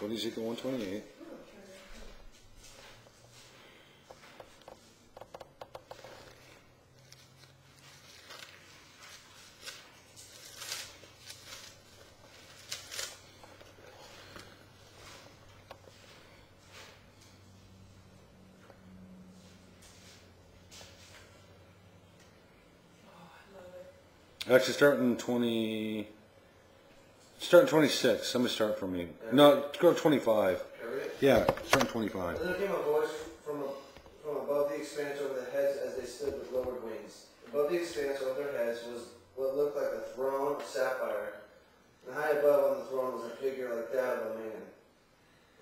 Go to Ezekiel 128. Actually, starting 26. Somebody start for me. No, go to 25. Yeah, starting 25. And there came a voice from above the expanse over their heads as they stood with lowered wings. Above the expanse over their heads was what looked like a throne of sapphire. And high above on the throne was a figure like that of a man.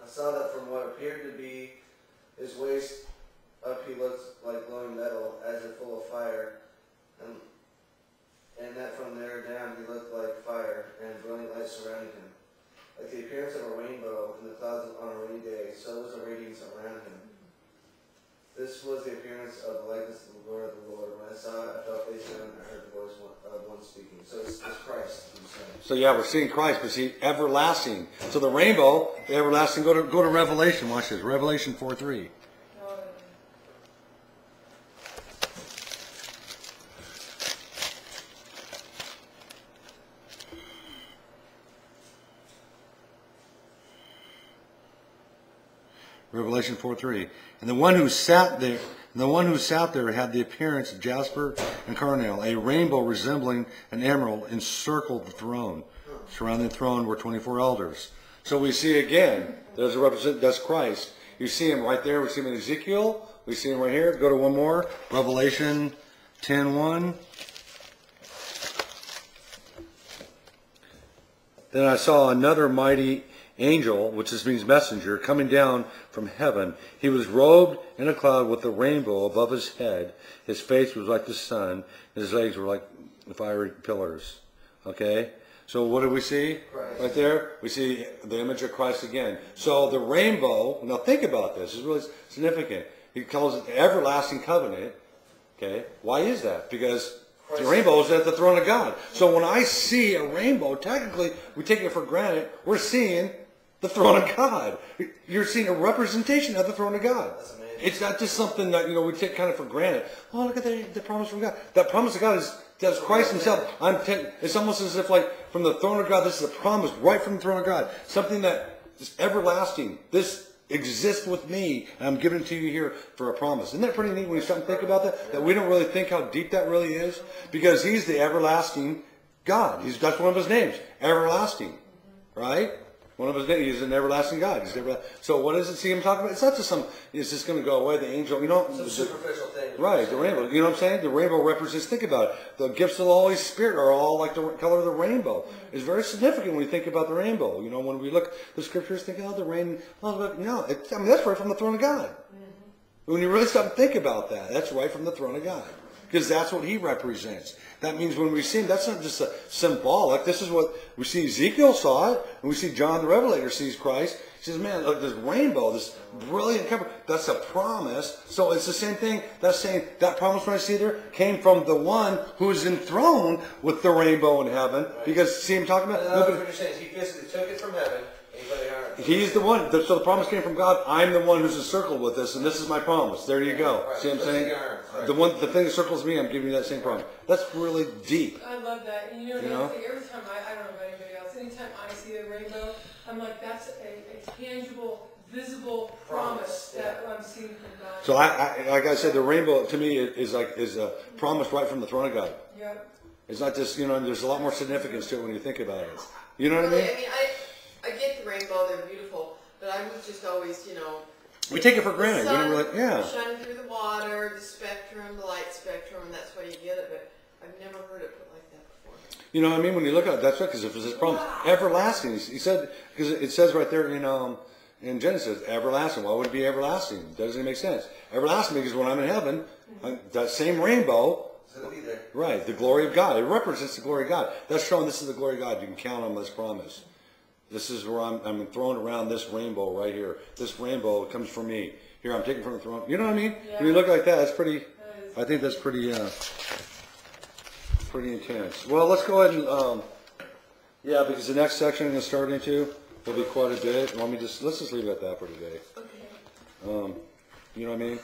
I saw that from what appeared to be his waist up he looked like glowing metal, as if full of fire. And that from there down he looked like fire, and brilliant light surrounded him. Like the appearance of a rainbow in the clouds on a rainy day, so was the radiance around him. This was the appearance of the likeness of the glory of the Lord. When I saw it, I fell face down, and I heard the voice of one speaking. So it's Christ himself. So yeah, we're seeing Christ, but see, everlasting. So the rainbow, the everlasting, go to Revelation, watch this, Revelation 4:3. Revelation 4:3. And the one who sat there had the appearance of jasper and carnel. A rainbow resembling an emerald encircled the throne. Surrounding the throne were 24 elders. So we see again, that's Christ. You see him right there. We see him in Ezekiel. We see him right here. Go to one more. Revelation 10:1. Then I saw another mighty angel, which just means messenger, coming down from heaven. He was robed in a cloud with a rainbow above his head. His face was like the sun, and his legs were like fiery pillars. Okay? So what do we see? Christ. Right there? We see the image of Christ again. So the rainbow, now think about this, it's really significant. He calls it the everlasting covenant. Okay? Why is that? Because the rainbow is at the throne of God. So when I see a rainbow, technically, we take it for granted, we're seeing the throne of God. You're seeing a representation of the throne of God. That's amazing. It's not just something that we take kind of for granted. Oh, look at the promise from God. That promise of God that's Christ himself. It's almost as if like from the throne of God, this is a promise right from the throne of God. Something that is everlasting. This exists with me, and I'm giving it to you here for a promise. Isn't that pretty neat when you start to think about that? That we don't really think how deep that really is? Because he's the everlasting God. That's one of his names. Everlasting. Right? One of his names, he's an everlasting God. So what does it see him talking about? It's not just it's just going to go away, the angel, some superficial thing. Right, the rainbow. You know what I'm saying? The rainbow represents, think about it. The gifts of the Holy Spirit are all like the color of the rainbow. It's very significant when we think about the rainbow. When we look at the scriptures, think, the rain, no. That's right from the throne of God. When you really stop and think about that, that's right from the throne of God. Because that's what he represents. That means when we see him, that's not just a symbolic. This is what we see. Ezekiel saw it, and we see John the Revelator sees Christ. He says, man, look, this rainbow, this brilliant cover, that's a promise. So it's the same thing. That's saying that promise when I see there came from the one who is enthroned with the rainbow in heaven. Because, see him talking about? What you're saying is he physically took it from heaven. He's the one. So the promise came from God. I'm the one who's encircled with this, and this is my promise. There you go. Right. See what I'm saying? The thing that circles me, I'm giving you that same promise. That's really deep. I love that. And the other thing, every time I don't know about anybody else, anytime I see a rainbow, I'm like, that's a tangible, visible promise that I'm seeing from God. So like I said, the rainbow to me is a promise right from the throne of God. Yep. It's not just there's a lot more significance to it when you think about it. You know what I mean? I get the rainbow, they're beautiful, but I was just always, we take it for granted. The sun, we don't really, shining through the water, the spectrum, the light spectrum, and that's why you get it, but I've never heard it put like that before. You know what I mean? When you look at it, that's right, because if it's this promise, everlasting. He said, because it says right there in Genesis, everlasting. Why would it be everlasting? It doesn't make sense. Everlasting because when I'm in heaven, that same rainbow, right, the glory of God. It represents the glory of God. That's showing this is the glory of God. You can count on this promise. This is where I'm thrown around this rainbow right here. This rainbow comes from me. Here, I'm taking from the throne. You know what I mean? Yeah. When you look like that, that's pretty, I think that's pretty intense. Well, let's go ahead and, because the next section I'm going to start into, There'll be quite a bit. Let's just leave it at that for today. Okay. You know what I mean?